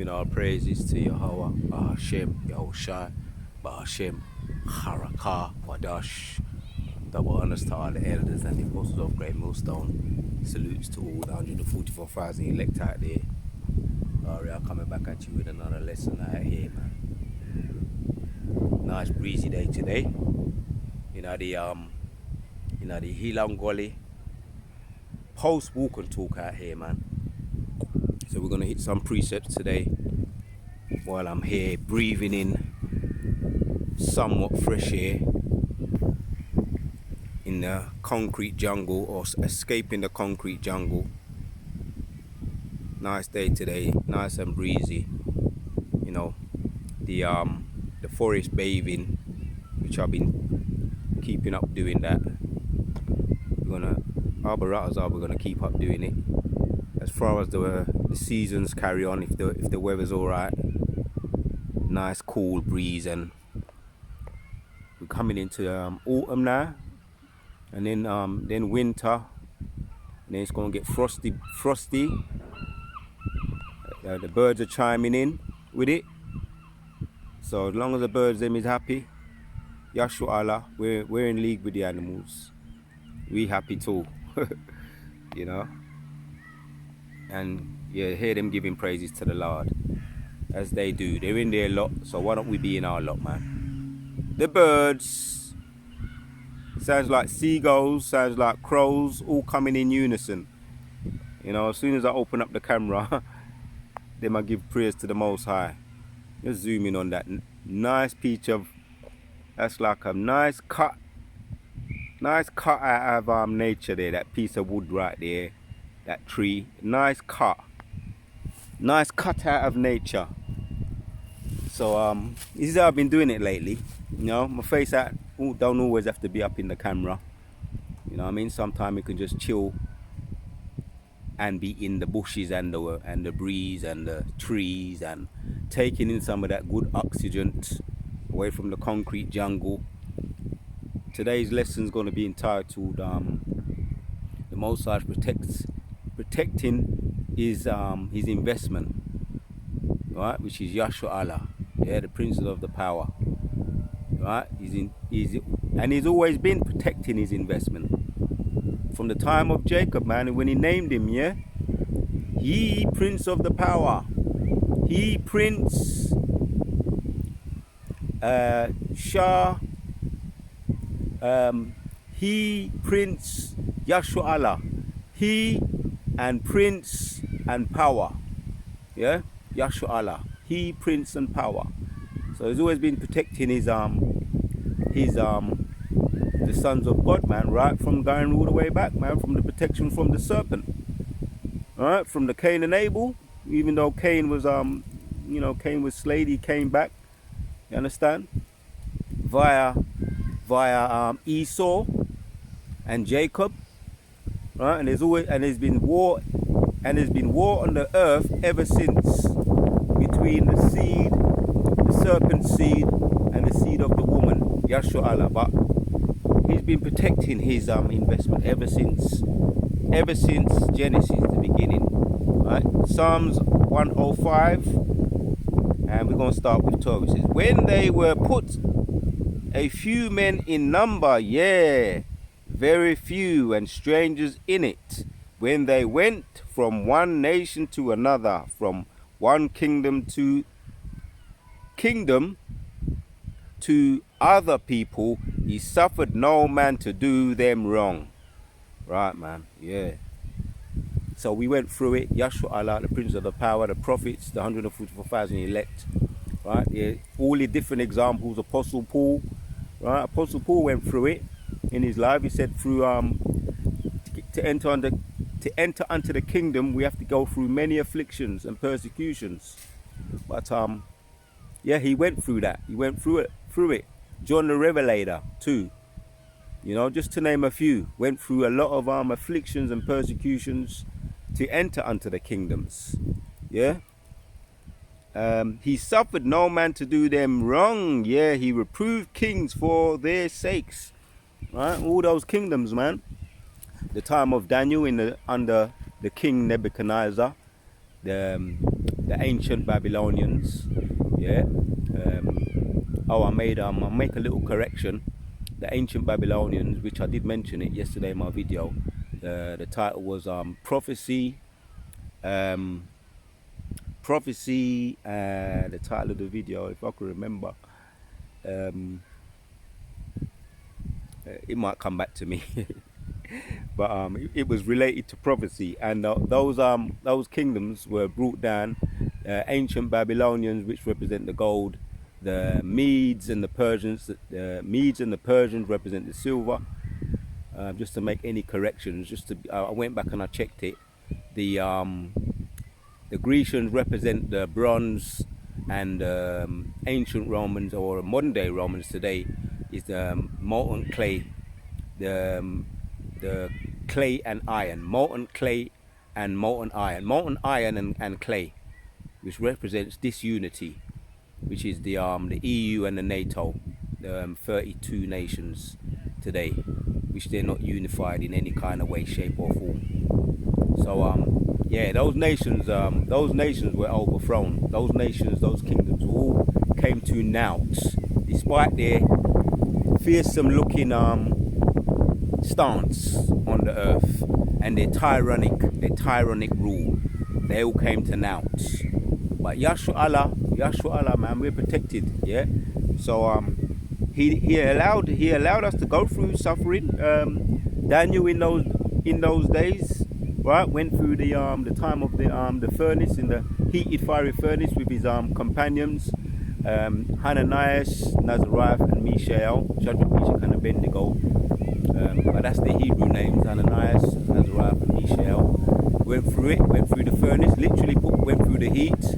all praises to Yahweh, Bahashem, Yahushai, Bahashem, Harakah, Wadash. Double honors to all the elders and the apostles of Great Millstone. Salutes to all the 144,000 elect out there. We are coming back at you with another lesson out here, man. Nice breezy day today. The Hilam Gully post walk and talk out here, man. So we're gonna hit some precepts today while I'm here breathing in somewhat fresh air in the concrete jungle, or escaping the concrete jungle. Nice day today, nice and breezy. The forest bathing, which I've been keeping up doing that. We're gonna keep up doing it. As far as the seasons carry on, if the weather's all right, nice cool breeze, and we're coming into autumn now, and then winter, and then it's gonna get frosty. The birds are chiming in with it. So as long as the birds them is happy, Yahshua Allah, we're in league with the animals. We happy too, And yeah, hear them giving praises to the Lord, as they do. They're in their lot, so why don't we be in our lot, man? The birds, sounds like seagulls, sounds like crows, all coming in unison. As soon as I open up the camera, then I give prayers to the Most High. Just zoom in on that nice peach that's like a nice cut out of nature there, that piece of wood right there, that tree, nice cut out of nature. So this is how I've been doing it lately. My face don't always have to be up in the camera. Sometimes you can just chill and be in the bushes and the breeze and the trees, and taking in some of that good oxygen away from the concrete jungle. Today's lesson is going to be entitled the Most High protecting his investment, right? Which is Yahshua Allah, the Prince of the Power, right? He's always been protecting his investment from the time of Jacob, man. When he named him, he Prince of the Power, he Prince Shah, he Prince Yahshua Allah, he and Prince and Power, Yahshua Allah, he Prince and Power. So he's always been protecting the sons of God, man, right from going all the way back, man, from the protection from the serpent, all right, from the Cain and Abel. Even though Cain was Cain was slayed, he came back, you understand, via Esau and Jacob, right? And there's been war on the earth ever since, between the serpent's seed and the seed of the woman, Yahshua Allah. But he's been protecting his investment ever since Genesis, the beginning, right? Psalms 105, and we're going to start with 12. It says, when they were put a few men in number, very few, and strangers in it, when they went from one nation to another, from one kingdom to other people, he suffered no man to do them wrong. Right, man, So we went through it. Yahshua Allah, the Prince of the Power, the prophets, the 144,000 elect, right? All the different examples. Apostle Paul, right? Apostle Paul went through it in his life. He said through to enter unto the kingdom, we have to go through many afflictions and persecutions. But he went through that. He went through it. John the Revelator too. Just to name a few, went through a lot of afflictions and persecutions to enter unto the kingdoms. He suffered no man to do them wrong. He reproved kings for their sakes. Right, all those kingdoms, man. The time of Daniel under the king Nebuchadnezzar, the the ancient Babylonians. Yeah. I'll make a little correction. The ancient Babylonians, which I did mention it yesterday in my video. The title was prophecy. Prophecy. The title of the video, if I could remember. It might come back to me. But it was related to prophecy, and those kingdoms were brought down. Ancient Babylonians, which represent the gold, the Medes and the Persians. The Medes and the Persians represent the silver. Just to make any corrections, I went back and I checked it. The Grecians represent the bronze, and ancient Romans, or modern day Romans today, is the molten clay. The clay and iron, molten clay and molten iron and clay, which represents disunity, which is the EU and the NATO, 32 nations today, which they're not unified in any kind of way, shape or form. So yeah, those nations were overthrown. Those nations, those kingdoms all came to naught, despite their fearsome looking stance on the earth and their tyrannic rule. They all came to naught. But Yahshua Allah, man, we're protected. Yeah. So he allowed us to go through suffering. Daniel in those days, right, went through the time of the furnace, in the heated fiery furnace, with his companions, Hananias, Nazariah, and Mishael, Shadrach, Meshach, and Abednego. But that's the Hebrew names: Hananias, Nazariah, and Mishael. Went through the furnace, literally went through the heat,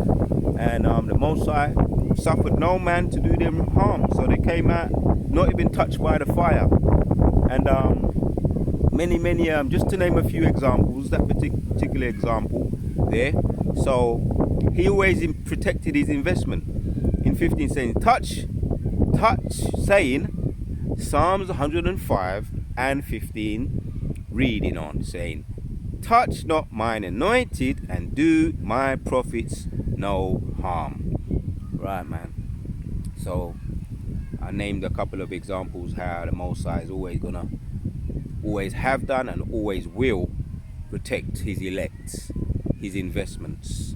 and the Most High suffered no man to do them harm. So they came out not even touched by the fire. And many, just to name a few examples, that particular example there. So he always protected his investment. In 15 saying, touch, saying, Psalms 105 and 15, reading on, saying, touch not mine anointed, and do my prophets no harm. Right, man. So I named a couple of examples how the Most High is always have done and always will protect his elect, his investments.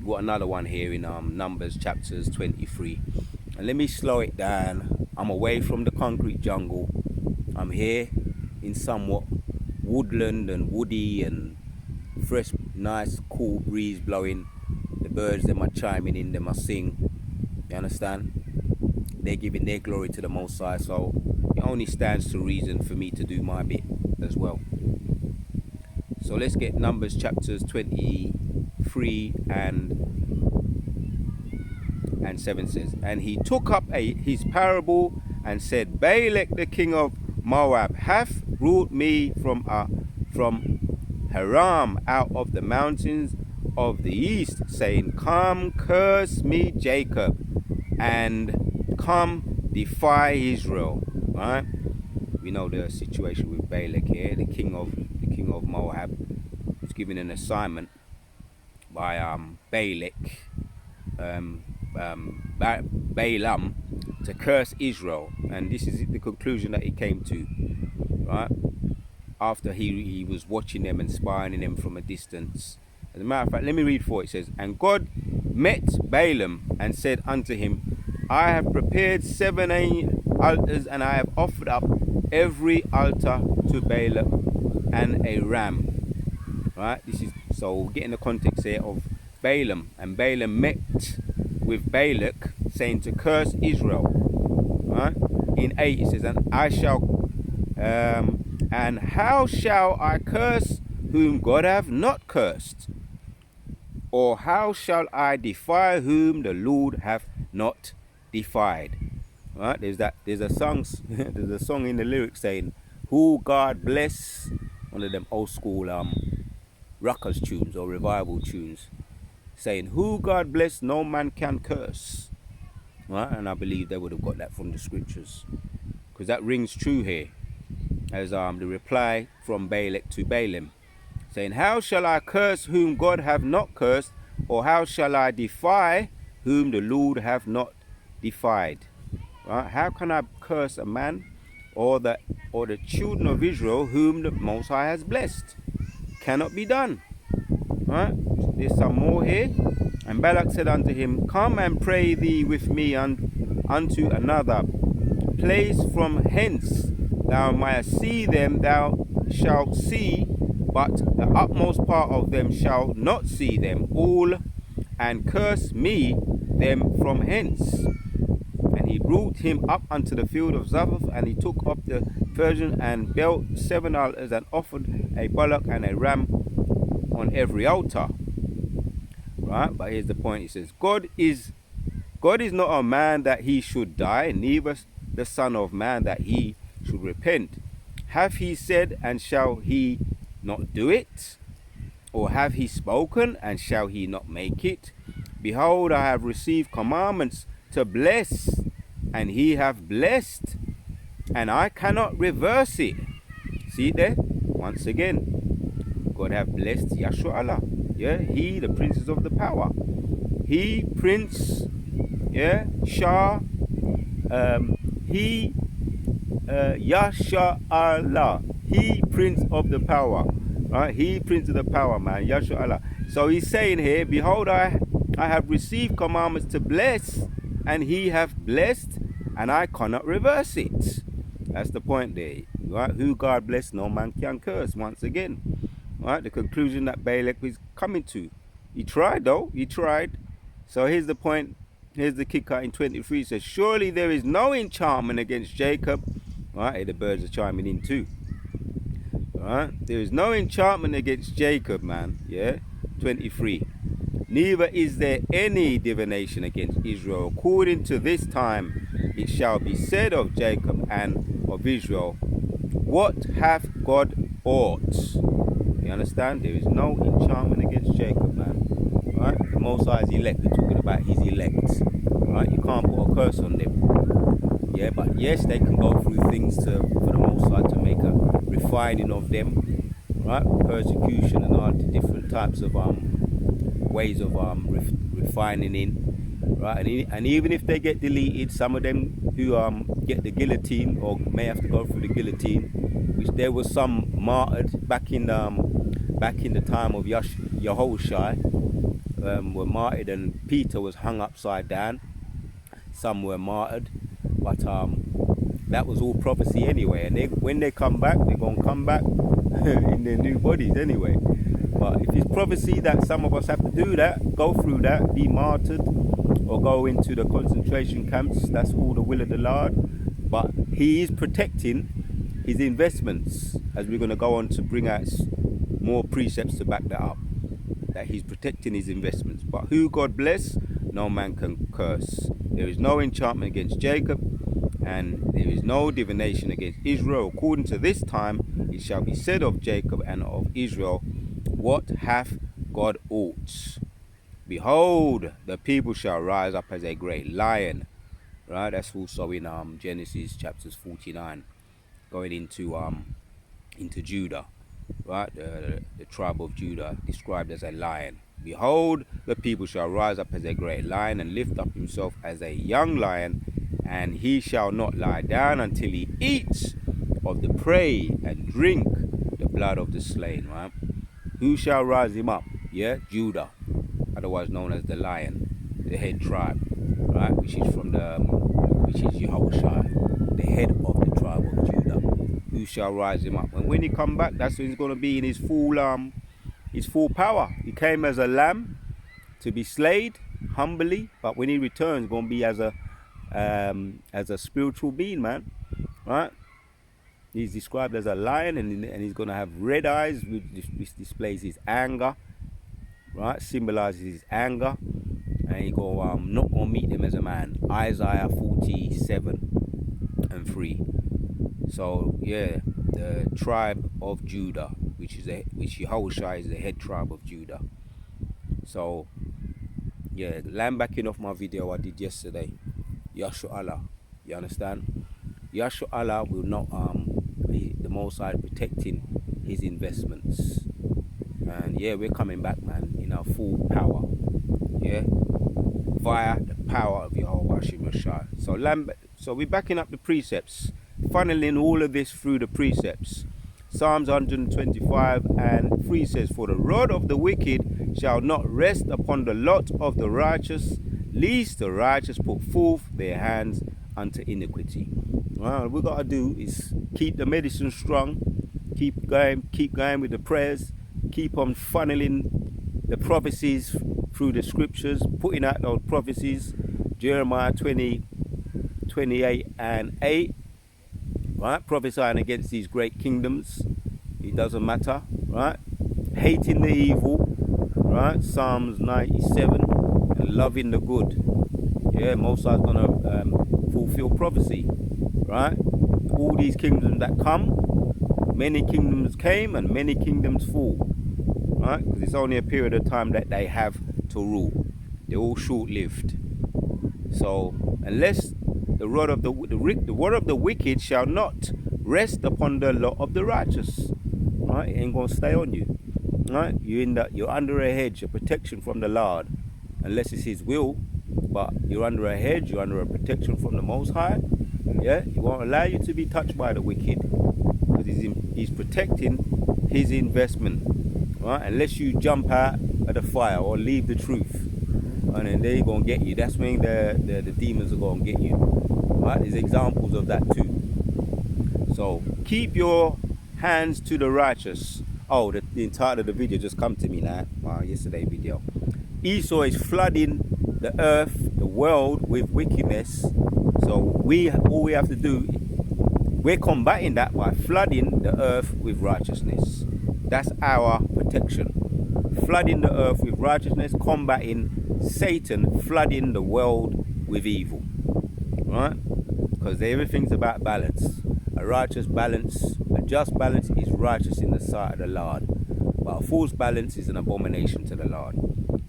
Got another one here in Numbers chapters 23. And let me slow it down. I'm away from the concrete jungle. I'm here in somewhat woodland and woody and fresh, nice, cool breeze blowing. The birds, them are chiming in, them are sing. You understand? They're giving their glory to the Most High. So it only stands to reason for me to do my bit as well. So let's get Numbers chapters 23 and 7 says, and he took up his parable and said, Balak the king of Moab hath brought me from Haram out of the mountains of the east, saying, come, curse me Jacob, and come, defy Israel. Right? We know the situation with Balak here. The king of Moab was given an assignment by Balak, Balaam, to curse Israel, and this is the conclusion that he came to, right? After he was watching them and spying them from a distance. As a matter of fact, let me read for it. It says, and God met Balaam and said unto him, I have prepared 7 altars, and I have offered up every altar to Balaam and a ram. Right? This is, so we're getting the context here of Balaam, and Balaam met with Balak, saying to curse Israel. Right? In 8 it says, and how shall I curse whom God hath not cursed? Or how shall I defy whom the Lord hath not defied? Right? There's a song in the lyrics saying, who God bless, one of them old school rockers tunes or revival tunes, saying, who God bless, no man can curse. Right? And I believe they would have got that from the scriptures, because that rings true here as the reply from Balak to Balaam, saying, how shall I curse whom God have not cursed, or how shall I defy whom the Lord have not defied? Right? How can I curse a man or the children of Israel whom the Most High has blessed? Cannot be done. Right? There's some more here. And Balak said unto him, Come and pray thee with me unto another place from hence thou mayest see them, thou shalt see, but the utmost part of them shall not see them all, and curse me them from hence. And he brought him up unto the field of Zaphath, and he took up the Persian and built 7 altars, and offered a bullock and a ram on every altar. Right? But here's the point. He says, God is not a man that he should die, neither the Son of Man that he should repent. Have he said, and shall he not do it? Or have he spoken, and shall he not make it? Behold, I have received commandments to bless, and he hath blessed, and I cannot reverse it. See it there? Once again, God have blessed Yahshua Allah. Yeah, he, the princes of the power. He, Prince, yeah, Shah, he, Yahshua Allah. He, Prince of the power. Right? He, Prince of the power, man. Yahshua Allah. So he's saying here, behold, I have received commandments to bless, and he hath blessed, and I cannot reverse it. That's the point there. Right? Who God bless, no man can curse. Once again. Right? The conclusion that Balak is coming to. He tried though. He tried. So here's the point. Here's the kicker in 23. It says, surely there is no enchantment against Jacob. Right? Here the birds are chiming in too. Right? There is no enchantment against Jacob, man. Yeah? 23. Neither is there any divination against Israel. According to this time, it shall be said of Jacob and of Israel, what hath God aught? You understand? There is no enchantment against Jacob, man. Right? The Most High's elect. We're talking about his elect. Right? You can't put a curse on them. Yeah, but yes, they can go through things for the Most High to make a refining of them. Right? Persecution and all the different types of ways of refining in, right? And even if they get deleted, some of them who get the guillotine or may have to go through the guillotine, which there was some martyred back in the time of Yahushua, were martyred, and Peter was hung upside down. Some were martyred, but that was all prophecy anyway. And when they come back, they're gonna come back in their new bodies anyway. But if it's prophecy that some of us have to do that, go through that, be martyred, or go into the concentration camps, that's all the will of the Lord. But he is protecting his investments, as we're going to go on to bring out more precepts to back that up. That he's protecting his investments. But who God bless, no man can curse. There is no enchantment against Jacob, and there is no divination against Israel. According to this time, it shall be said of Jacob and of Israel, what hath God aught? Behold, the people shall rise up as a great lion. Right? That's also in Genesis chapters 49, going into Judah. Right? The tribe of Judah described as a lion. Behold, the people shall rise up as a great lion, and lift up himself as a young lion, and he shall not lie down until he eats of the prey and drink the blood of the slain. Right? Who shall rise him up? Yeah, Judah, otherwise known as the lion, the head tribe, right? Which is Yahushua, the head of the tribe of Judah. Who shall rise him up? And when he come back, that's when he's going to be in his full power. He came as a lamb to be slayed humbly, but when he returns, going to be as a spiritual being, man, right? He's described as a lion, and he's going to have red eyes, which displays his anger, right? Symbolizes his anger. And he go not going to meet them as a man. Isaiah 47:3. So yeah, the tribe of Judah, which Yahushua is the head tribe of Judah. So yeah, land backing off my video I did yesterday. Yahshua Allah, you understand? Yahshua Allah will not the Most High protecting his investments. And yeah, we're coming back, man, in our full power. yeah, via the power of Jehovah Shemashah. So we're backing up the precepts, funneling all of this through the precepts. Psalms 125:3 says, "For the rod of the wicked shall not rest upon the lot of the righteous, lest the righteous put forth their hands unto iniquity." Well, what we got to do is keep the medicine strong, keep going with the prayers, keep on funneling the prophecies through the scriptures, putting out those prophecies, Jeremiah 20:28-8, right? Prophesying against these great kingdoms. It doesn't matter, right? Hating the evil, right? Psalms 97, and loving the good. Yeah, Most High's gonna fulfill prophecy, right? All these kingdoms that come, many kingdoms came and many kingdoms fall, right? Because it's only a period of time that they have to rule. They're all short-lived. So unless the rod of the word of the wicked shall not rest upon the lot of the righteous, right? It ain't gonna stay on you, right? You're under a hedge, a protection from the Lord, unless it's His will. But you're under a hedge, you're under a protection from the Most High. Yeah, He won't allow you to be touched by the wicked, because He's protecting His investment, right? Unless you jump out of the fire or leave the truth, and then they're gonna get you. That's when the demons are gonna get you, right? There's examples of that too. So keep your hands to the righteous. Oh, the title of the video just come to me now. Yesterday video. Esau is flooding the earth, the world with wickedness. So all we have to do, we're combating that by flooding the earth with righteousness. That's our protection. Flooding the earth with righteousness, combating Satan, flooding the world with evil. Right? Because everything's about balance. A righteous balance, a just balance is righteous in the sight of the Lord. But a false balance is an abomination to the Lord.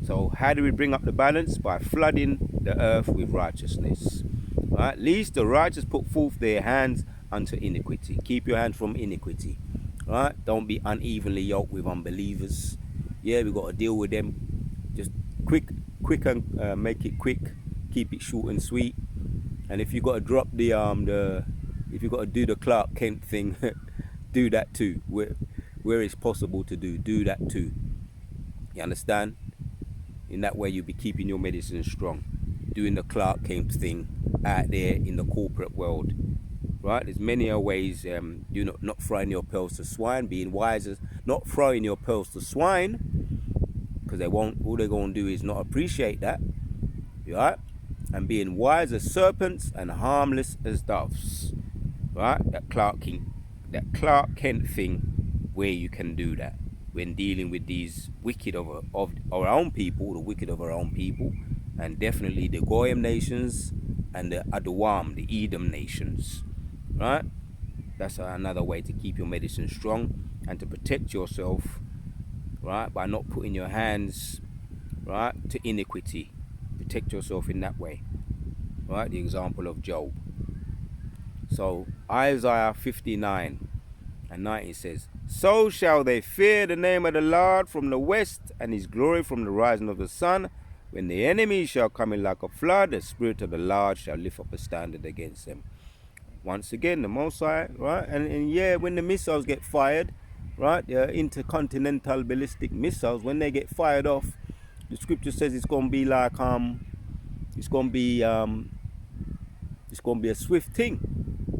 So how do we bring up the balance? By flooding the earth with righteousness. Right? Lest the righteous put forth their hands unto iniquity. Keep your hands from iniquity. Right? Don't be unevenly yoked with unbelievers. Yeah, we got to deal with them. Just quick and make it quick. Keep it short and sweet. And if you got to drop if you got to do the Clark Kent thing, do that too. Where it's possible to do that too. You understand? In that way, you'll be keeping your medicine strong. Doing the Clark Kent thing out there in the corporate world. Right? There's many ways. Not throwing your pearls to swine. Being wiser. Not throwing your pearls to swine. Because they won't. All they're going to do is not appreciate that. Right? And being wise as serpents and harmless as doves. Right? That Clark Kent thing, where you can do that when dealing with these wicked of our own people, the wicked of our own people, and definitely the Goyim nations and the Adawam, the Edom nations. Right? That's another way to keep your medicine strong and to protect yourself, right, by not putting your hands, right, to iniquity. Protect yourself in that way. Right? The example of Job. So Isaiah 59:19 says, "So shall they fear the name of the Lord from the west, and His glory from the rising of the sun. When the enemy shall come in like a flood, the Spirit of the Lord shall lift up a standard against them." Once again, the Most High, right? And yeah, when the missiles get fired, right, the intercontinental ballistic missiles, when they get fired off, the scripture says it's gonna be like it's gonna be a swift thing.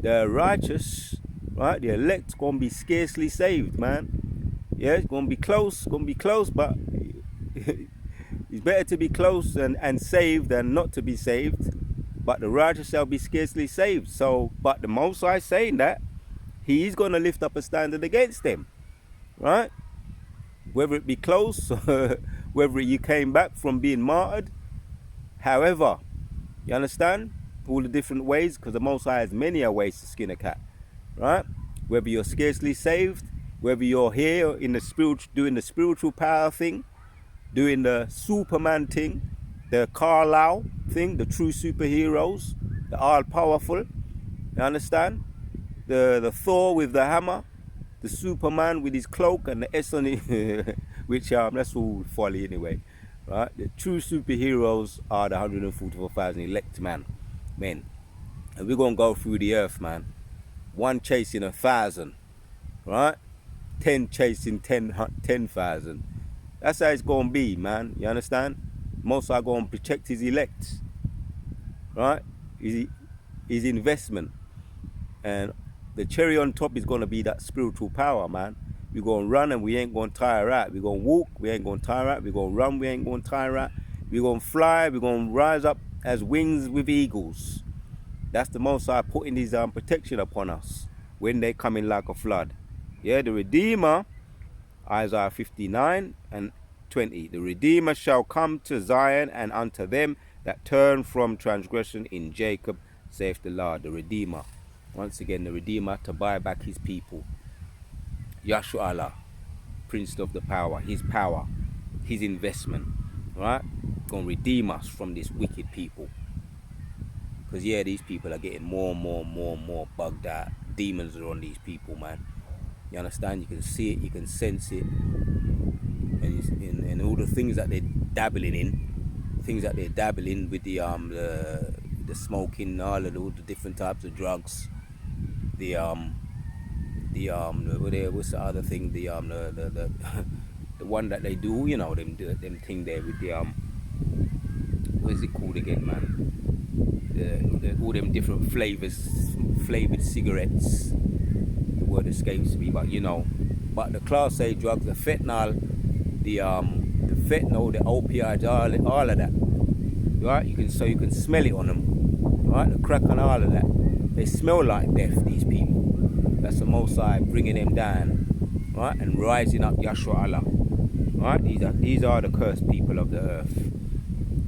The righteous, right, the elect, gonna be scarcely saved, man. Yeah, it's gonna be close, but it's better to be close and saved than not to be saved. But the righteous shall be scarcely saved. So, but the Most High saying that He's gonna lift up a standard against them, right? Whether it be close, whether you came back from being martyred, however, you understand? All the different ways, because the Most High has many ways to skin a cat, right? Whether you're scarcely saved, whether you're here in the spiritual, doing the spiritual power thing, doing the Superman thing, the Carlisle thing, the true superheroes, the all-powerful, you understand? The Thor with the hammer, the Superman with his cloak and the S on it, which that's all folly anyway. right? The true superheroes are the 144,000 elect men. And we're going to go through the earth, man. One chasing 1,000, right? 10 chasing 10,000. That's how it's going to be, man. You understand? Most are going to protect his elect, right? His investment. And the cherry on top is going to be that spiritual power, man. We're going to run and we ain't going to tire out. We're going to walk, we ain't going to tire out. We're going to run, we ain't going to tire out. We're going to fly, we're going to rise up as wings with eagles. That's the Most High putting his protection upon us when they come in like a flood. Yeah, the Redeemer, Isaiah 59 and 20. The Redeemer shall come to Zion, and unto them that turn from transgression in Jacob, saith the Lord. The Redeemer. Once again, the Redeemer to buy back his people. Yahshua Allah, Prince of the power, his investment, right? Gonna redeem us from this wicked people. Because yeah, these people are getting more and more bugged out. Demons are on these people, man. You understand? You can see it, you can sense it. And all the things that they're dabbling in, with the smoking, all the different types of drugs, what's the other thing? The one that they do, you know, them thing there with the what is it called again, man? All them different flavored cigarettes. The word escapes me, but you know. But the Class A drugs, the fentanyl, the opioids, all of that. Right? You can smell it on them. Right? The crack and all of that. They smell like death, these people. That's the Most High bringing them down, right, and rising up Yahshua Allah. Right? These are the cursed people of the earth.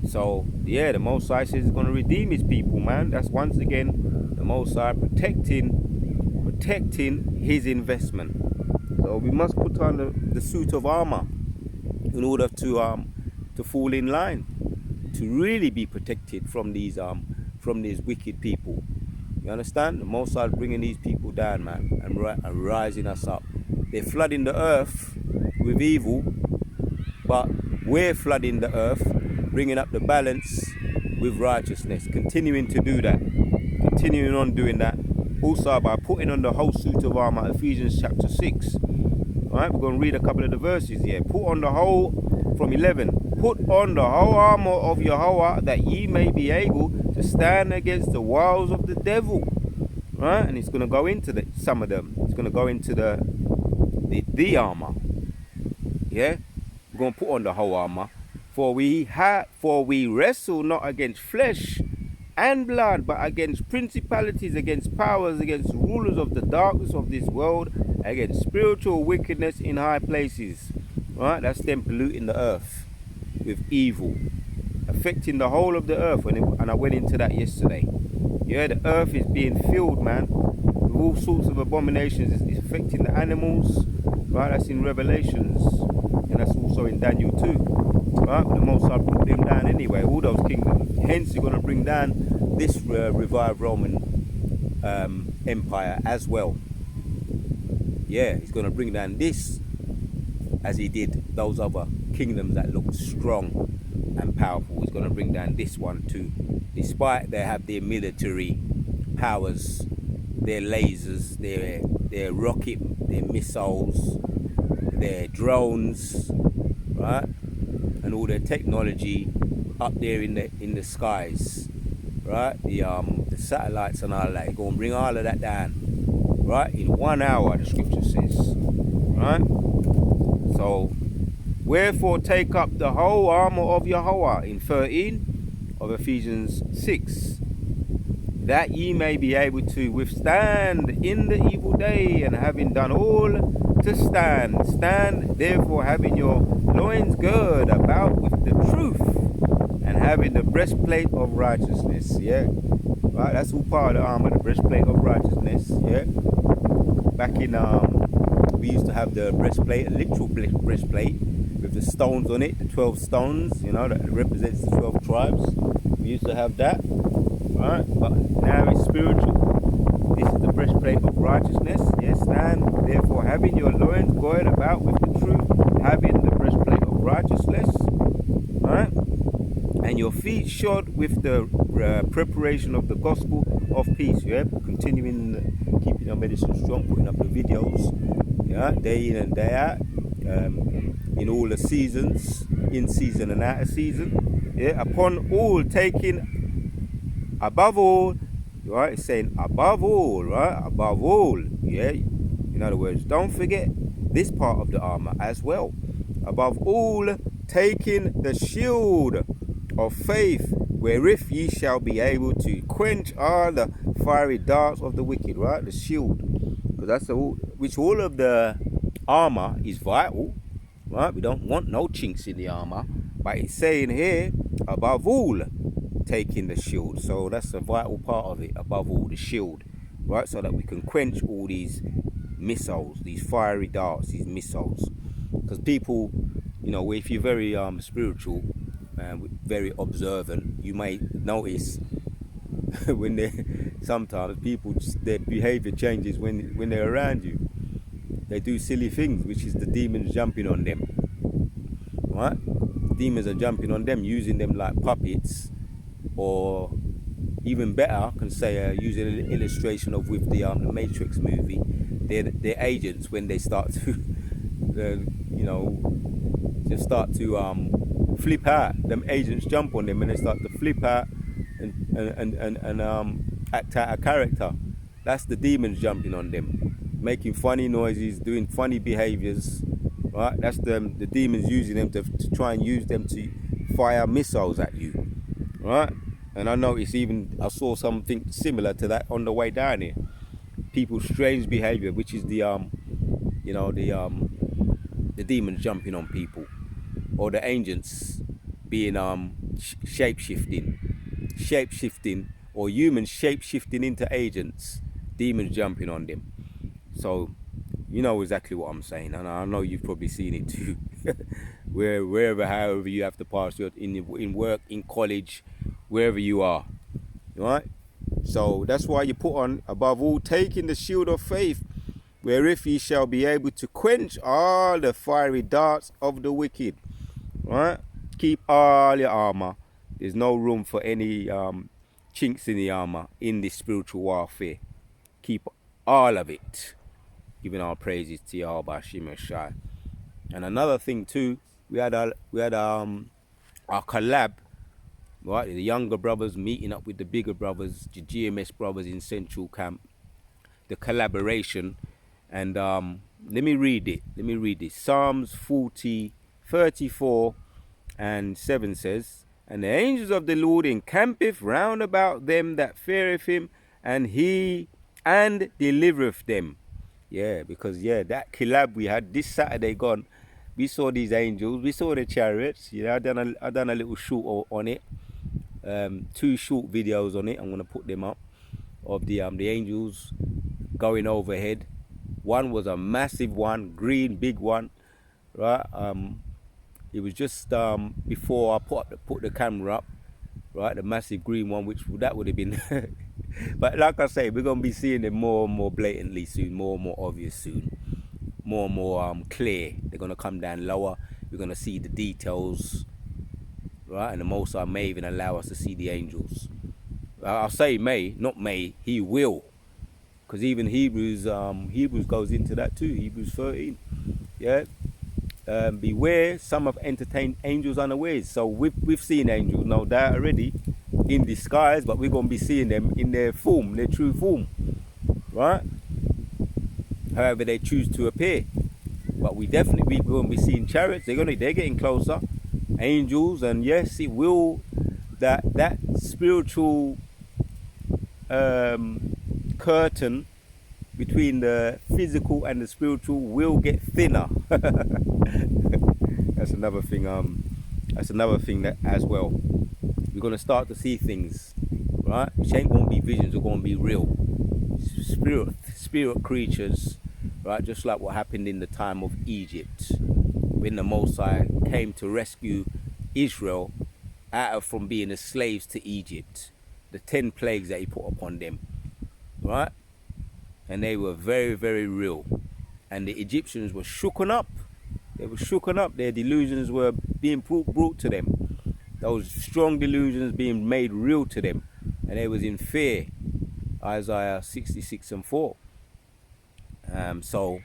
So yeah, the Most High says he's going to redeem his people, man. That's once again the Most High protecting his investment. So we must put on the suit of armor in order to fall in line, to really be protected from these wicked people. You understand? The Most High is bringing these people down, man, and rising us up. They're flooding the earth with evil, but we're flooding the earth, bringing up the balance with righteousness, continuing to do that, continuing on doing that. Also by putting on the whole suit of armor, Ephesians chapter 6. Alright, we're going to read a couple of the verses here. Put on the whole, from 11. Put on the whole armor of Yahweh, that ye may be able to stand against the wiles of the devil. Right? And it's going to go into some of them. It's going to go into the armor. Yeah? We're going to put on the whole armor. For we wrestle not against flesh and blood, but against principalities, against powers, against rulers of the darkness of this world, against spiritual wickedness in high places. Right? That's them polluting the earth with evil, affecting the whole of the earth. And I went into that yesterday. Yeah, the earth is being filled, man, with all sorts of abominations. It's affecting the animals. Right? That's in Revelations, and that's also in Daniel 2. Right? But the Most High put them down anyway, all those kingdoms. Hence, you're going to bring down this revived Roman Empire as well. Yeah, he's going to bring down this as he did those other kingdoms that looked strong and powerful. He's going to bring down this one too. Despite they have their military powers, their lasers, their rocket, their missiles, their drones, right? And all their technology up there in the skies, right? The satellites and all that. You're going to bring all of that down, right? In 1 hour, the scripture says, right? So, wherefore take up the whole armor of Yahweh, in 13 of Ephesians 6, that ye may be able to withstand in the evil day, and having done all to stand. Stand therefore, having your loins girded about with the truth, and having the breastplate of righteousness. Yeah, right. That's all part of the armor, the breastplate of righteousness. Yeah. Back in we used to have the breastplate, a literal breastplate with the stones on it, the 12 stones. You know, that represents the 12 tribes. We used to have that. Right, but now it's spiritual. This is the breastplate of righteousness. Yes, stand therefore, having your loins girded about with the truth, having the breastplate of righteousness. Right? your feet shod with the preparation of the gospel of peace. Yeah, continuing keeping our medicine strong, putting up the videos, yeah, day in and day out, in all the seasons, in season and out of season. Yeah, upon all taking, above all, right? It's saying above all, right? Above all, yeah. In other words, don't forget this part of the armor as well. Above all, taking the shield of faith, wherewith ye shall be able to quench all the fiery darts of the wicked, right? The shield, because that's which all of the armor is vital, right? We don't want no chinks in the armor, but it's saying here, above all, taking the shield. So that's a vital part of it, above all, the shield, right? So that we can quench all these missiles, these fiery darts, these missiles. Because people, you know, if you're very spiritual and very observant, you may notice when they sometimes people their behavior changes when they're around you. They do silly things, which is the demons jumping on them, right? Demons are jumping on them, using them like puppets, or even better, I can say using an illustration of with the Matrix movie. They're agents when they start to you know, just start to flip out. Them agents jump on them and they start to flip out and act out a character. That's the demons jumping on them, making funny noises, doing funny behaviors, right? That's the demons using them to try and use them to fire missiles at you, right? And I noticed I saw something similar to that on the way down here. People's strange behavior, which is the you know, the demons jumping on people, or the agents being shape-shifting, or humans shape-shifting into agents, demons jumping on them. So you know exactly what I'm saying, and I know you've probably seen it too. Wherever, however you have to pass, in work, in college, wherever you are, right? So that's why you put on, above all, taking the shield of faith, wherewith ye shall be able to quench all the fiery darts of the wicked, right? Keep all your armor. There's no room for any chinks in the armor in this spiritual warfare. Keep all of it, giving our praises to Yahweh Hashem Shai. And another thing too, we had our collab, right? The younger brothers meeting up with the bigger brothers, the GMS brothers in Central Camp. The collaboration, and let me read it. Psalms 34 and 7 says, "And the angels of the Lord encampeth round about them that feareth him, and he delivereth them." Yeah, because that collab we had this Saturday gone, we saw these angels, we saw the chariots. I done a little shoot on it, 2 short videos on it. I'm gonna put them up of the angels going overhead. One was a massive one, green, big one, right? It was just before I put the camera up, right? The massive green one, that would have been. But like I say, we're gonna be seeing them more and more blatantly soon, more and more obvious soon, more and more clear. They're gonna come down lower. We're gonna see the details, right? And the Most High may even allow us to see the angels. I'll say may, not may. He will, because even Hebrews goes into that too. Hebrews 13, yeah. Beware, some have entertained angels unawares. So we've seen angels, no doubt, already in disguise, but we're gonna be seeing them in their form, their true form, right? However they choose to appear. But we definitely gonna be seeing chariots. They're getting closer, angels, and yes, it will. That spiritual curtain between the physical and the spiritual will get thinner. That's another thing. That's another thing that as well. We're gonna start to see things, right? Which ain't gonna be visions. They're gonna be real spirit creatures, right? Just like what happened in the time of Egypt, when the Most High came to rescue Israel from being the slaves to Egypt. The 10 plagues that he put upon them, right? And they were very, very real. And the Egyptians were shooken up. They were shooken up. Their delusions were being brought to them. those strong delusions being made real to them, and they was in fear. Isaiah 66:4. So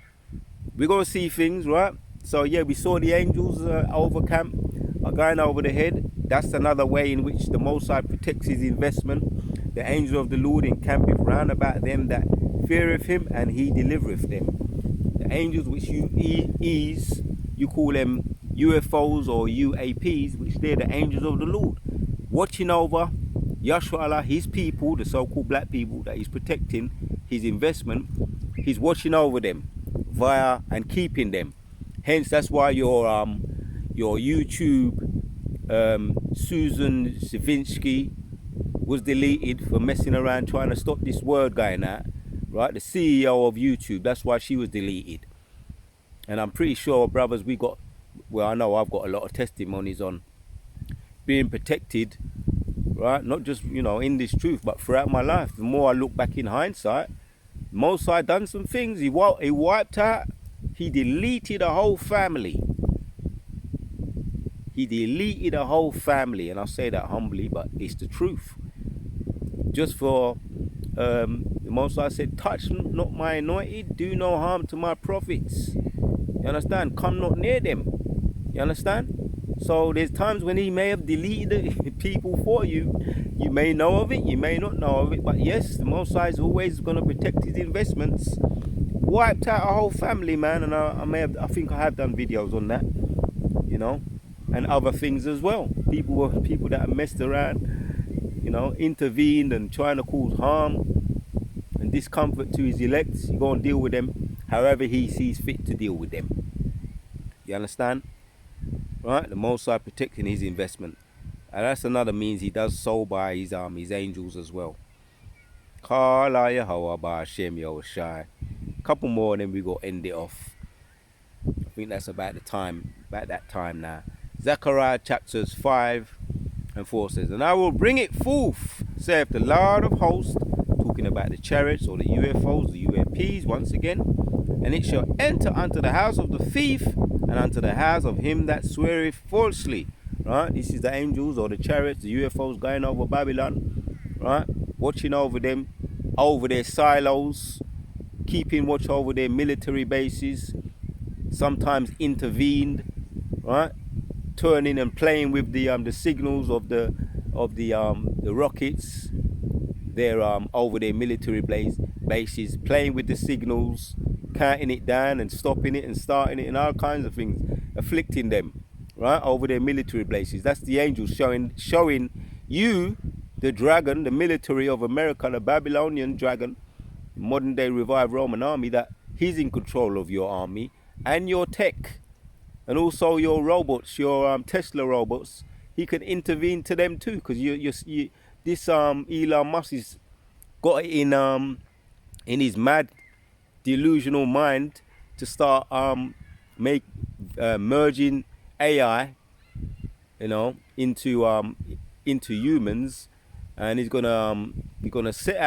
we're gonna see things, right? So yeah, we saw the angels over camp are going over the head. That's another way in which the Most High protects his investment. The angel of the Lord encampeth round about them that feareth him, and he delivereth them. The angels which you call them UFOs or UAPs, which they're the angels of the Lord, watching over Yahshua Allah, his people, the so-called black people that he's protecting, his investment. He's watching over them via and keeping them. Hence, that's why your YouTube Susan Savinsky was deleted for messing around trying to stop this word going out, right? The CEO of YouTube, that's why she was deleted. And I'm pretty sure, brothers, I know I've got a lot of testimonies on being protected, right? Not just, in this truth, but throughout my life. The more I look back in hindsight, Most High done some things. He wiped out, he deleted a whole family. He deleted a whole family, and I say that humbly, but it's the truth. Just for the Most High said, touch not my anointed, do no harm to my prophets. You understand? Come not near them. You understand? So there's times when he may have deleted people for you. You may know of it, you may not know of it, but yes, the Most High is always going to protect his investments. Wiped out a whole family, man, and I think I have done videos on that, and other things as well. People that have messed around, intervened and trying to cause harm and discomfort to his elect. You go and deal with them however he sees fit to deal with them. You understand? Right? The Most High protecting his investment. And that's another means he does so by his angels as well. Kala Yahweh Ba'Hashem Yahushai. Couple more and then we go end it off. I think that's about that time now. Zechariah chapters 5 and 4 says, and I will bring it forth, saith the Lord of hosts, talking about the chariots or the UFOs, the UAPs once again, and it shall enter unto the house of the thief and unto the house of him that sweareth falsely. Right? This is the angels or the chariots, the UFOs going over Babylon, right? Watching over them, over their silos, keeping watch over their military bases, sometimes intervened, right? Turning and playing with the signals of the rockets. They're over their military bases, playing with the signals, counting it down and stopping it and starting it and all kinds of things, afflicting them, right, over their military bases. That's the angels showing you, the dragon, the military of America, the Babylonian dragon, modern day revived Roman army, that he's in control of your army and your tech, and also your robots, your Tesla robots. He can intervene to them too, because this Elon Musk has got it in his mad delusional mind to start merging AI, into humans, and he's gonna set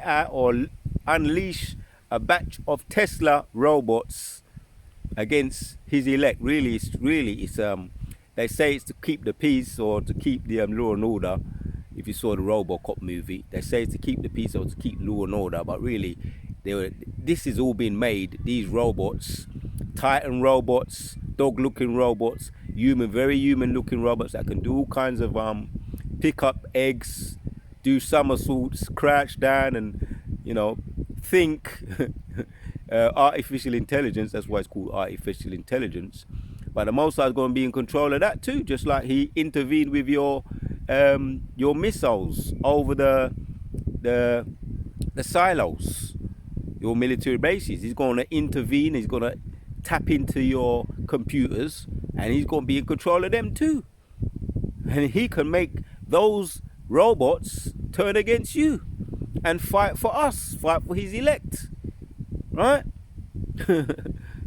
out or unleash a batch of Tesla robots against his elect. Really, it's they say it's to keep the peace or to keep the law and order. If you saw the RoboCop movie, they say it's to keep the peace or to keep law and order, but really, this is all been made. These robots, Titan robots, dog-looking robots, very human-looking robots that can do all kinds of pick up eggs, do somersaults, crouch down, and think. Artificial intelligence. That's why it's called artificial intelligence. But the Most High is going to be in control of that too, just like he intervened with your missiles over the silos, your military bases. He's going to intervene. He's going to tap into your computers, and he's going to be in control of them too. And he can make those robots turn against you and fight for us, fight for his elect, right?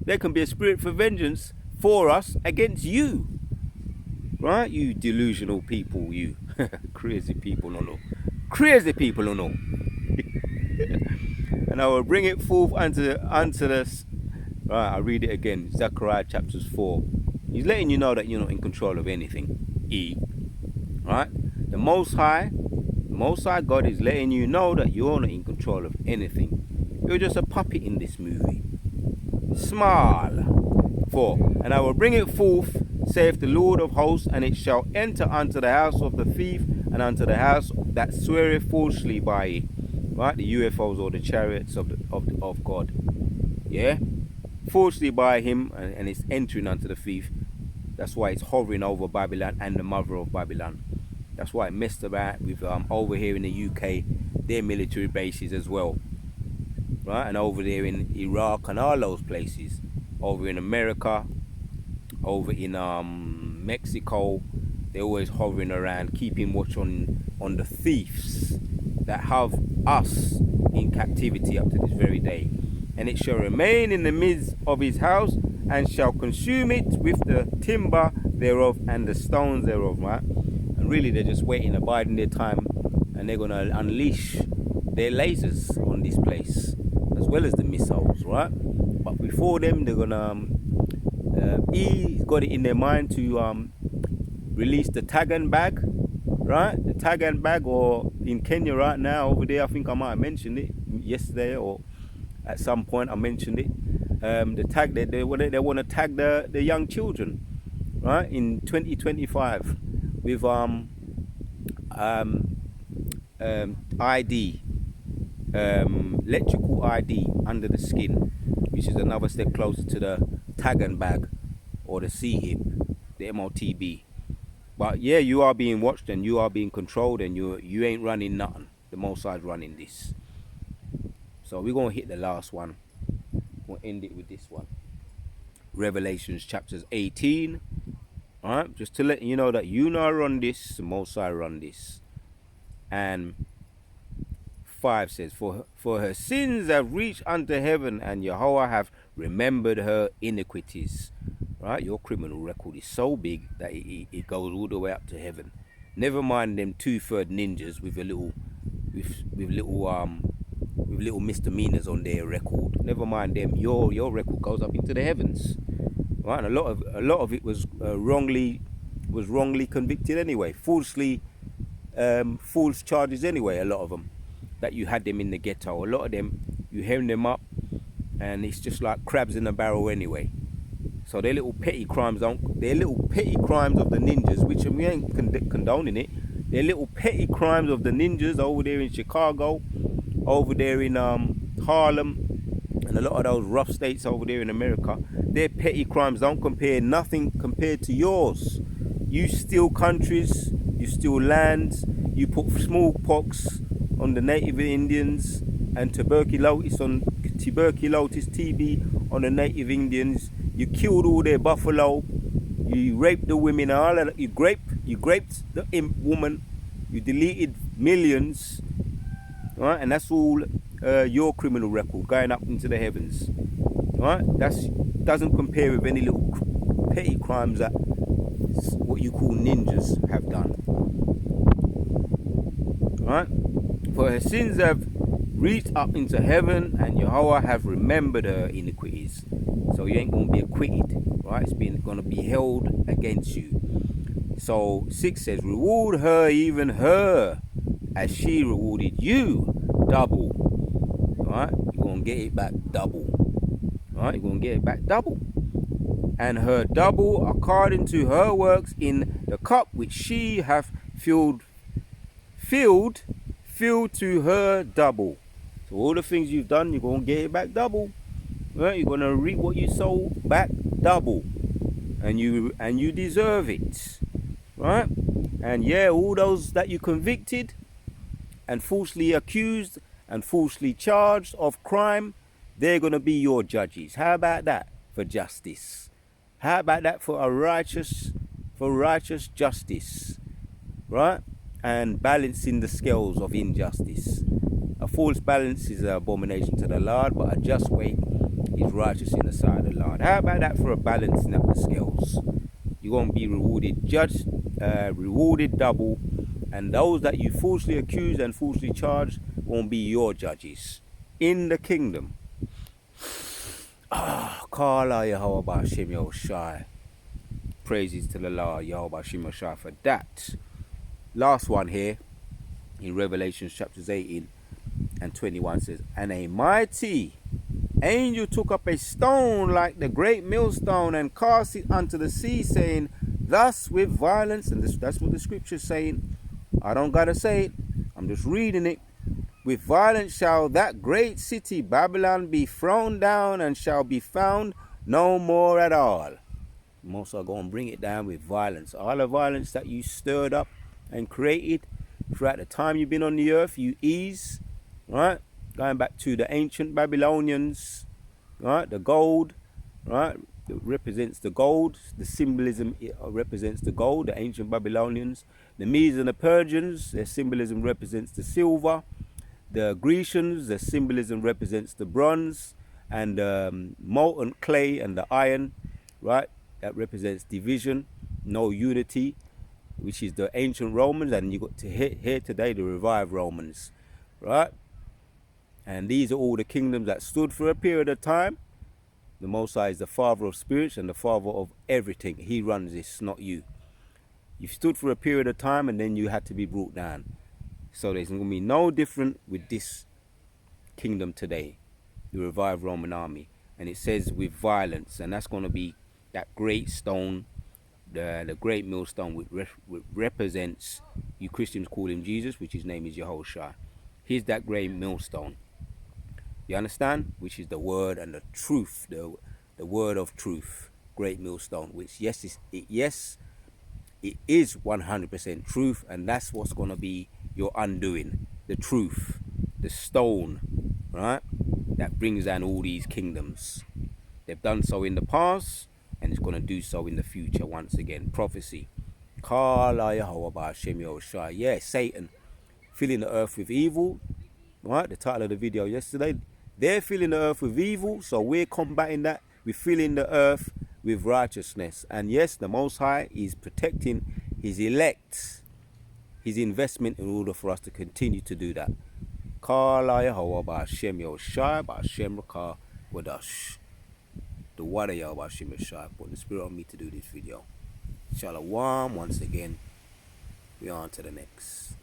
There can be a spirit for vengeance for us against you, right? You delusional people, you crazy people, no. Crazy people, no. And I will bring it forth unto this. Right, I'll read it again. Zechariah chapters 4. He's letting you know that you're not in control of anything. Right? The Most High God is letting you know that you're not in control of anything. You're just a puppet in this movie. Small. 4. And I will bring it forth, saith the Lord of hosts, and it shall enter unto the house of the thief, and unto the house that sweareth falsely by it. Right? The UFOs or the chariots of God. Yeah? Falsely by him, and it's entering unto the thief. That's why it's hovering over Babylon and the mother of Babylon. That's why it messed about with over here in the UK, their military bases as well. Right? And over there in Iraq and all those places. Over in America, over in Mexico, they're always hovering around, keeping watch on the thieves that have us in captivity up to this very day. And it shall remain in the midst of his house, and shall consume it with the timber thereof and the stones thereof. Right? And really they're just waiting, abiding their time, and they're going to unleash their lasers on this place, as well as the missiles, right? But before them, they're going to, he's got it in their mind to release the Tagan bag, right? The Tagan bag, or in Kenya right now, over there, I think I might have mentioned it yesterday, or at some point I mentioned it. The tag, they want to tag the young children, right, in 2025 with ID, electrical ID under the skin, which is another step closer to the Tagan bag or the C-hip, the MOTB. But yeah, you are being watched and you are being controlled, and you ain't running nothing. The Mossad's running this. So we're going to hit the last one. We'll end it with this one. Revelations chapters 18. Alright, just to let you know that you not run this, the Mossad run this. And 5 says, For her sins have reached unto heaven, and Yahweh have remembered her iniquities. Right, your criminal record is so big that it goes all the way up to heaven. Never mind them 2/3 ninjas with a little, with little misdemeanors on their record. Never mind them. Your record goes up into the heavens. Right, and a lot of it was wrongly convicted anyway. False charges anyway. A lot of them that you had them in the ghetto. A lot of them you hem them up, and it's just like crabs in a barrel anyway. So their little petty crimes they're little petty crimes of the ninjas, which we ain't condoning it. They're little petty crimes of the ninjas over there in Chicago, over there in Harlem, and a lot of those rough states over there in America. Their petty crimes don't compare nothing compared to yours. You steal countries, you steal lands, you put smallpox on the native Indians and tuberculosis TB on the native Indians. You killed all their buffalo. You raped the women. All of that. You raped the woman. You deleted millions. Right, and that's all your criminal record going up into the heavens. Right, that's doesn't compare with any little petty crimes that what you call ninjas have done. Right, for her sins have reached up into heaven, and Yahweh have remembered her iniquities. So you ain't going to be acquitted, right? It's going to be held against you. So 6 says, reward her, even her, as she rewarded you, double. Right? You're going to get it back double. Right? You're going to get it back double. And her double according to her works in the cup which she hath filled to her double. So all the things you've done, you're going to get it back double. Right? You're going to reap what you sow back double, and you deserve it, right? And yeah, all those that you convicted and falsely accused and falsely charged of crime, they're going to be your judges. How about that for justice? How about that for righteous justice, right? And balancing the scales of injustice. A false balance is an abomination to the Lord, but a just weight is righteous in the sight of the Lord. How about that for a balancing up the scales? You're going to be rewarded double, and those that you falsely accuse and falsely charge won't be your judges in the kingdom. Kala Yahweh B'Shem Yoshai. Praises to the Lord Yahweh B'Shem Yoshai for that. last one here in Revelation chapters 18 and 21 says, and a mighty angel took up a stone like the great millstone and cast it unto the sea, saying, thus with violence, and that's what the scripture is saying. I don't gotta say it, I'm just reading it. With violence shall that great city Babylon be thrown down, and shall be found no more at all. Most are going to bring it down with violence. All the violence that you stirred up and created throughout the time you've been on the earth, you ease, right? Going back to the ancient Babylonians, right? The gold, right? It represents the gold. The symbolism represents the gold, the ancient Babylonians. The Medes and the Persians, their symbolism represents the silver. The Grecians, their symbolism represents the bronze. And molten clay and the iron, right? That represents division, no unity, which is the ancient Romans. And you got to here today the revived Romans, right? And these are all the kingdoms that stood for a period of time. The Most High is the Father of spirits and the Father of everything. He runs this, not you. You stood for a period of time and then you had to be brought down. So there's going to be no different with this kingdom today, the revived Roman army. And it says with violence, and that's going to be that great stone, the great millstone, which represents, you Christians call him Jesus, which his name is Yahushua. Here's that great millstone. You understand? Which is the word and the truth, the word of truth, great millstone. Which yes, it is 100% truth, and that's what's going to be your undoing. The truth, the stone, right? That brings down all these kingdoms. They've done so in the past, and it's going to do so in the future once again. Prophecy. Yeah, Satan filling the earth with evil, right? The title of the video yesterday. They're filling the earth with evil, so we're combating that. We're filling the earth with righteousness. And yes, the Most High is protecting his elect, his investment, in order for us to continue to do that. The water Yahweh Hashem Yeshua put the spirit on me to do this video. Shalom once again. We on to the next.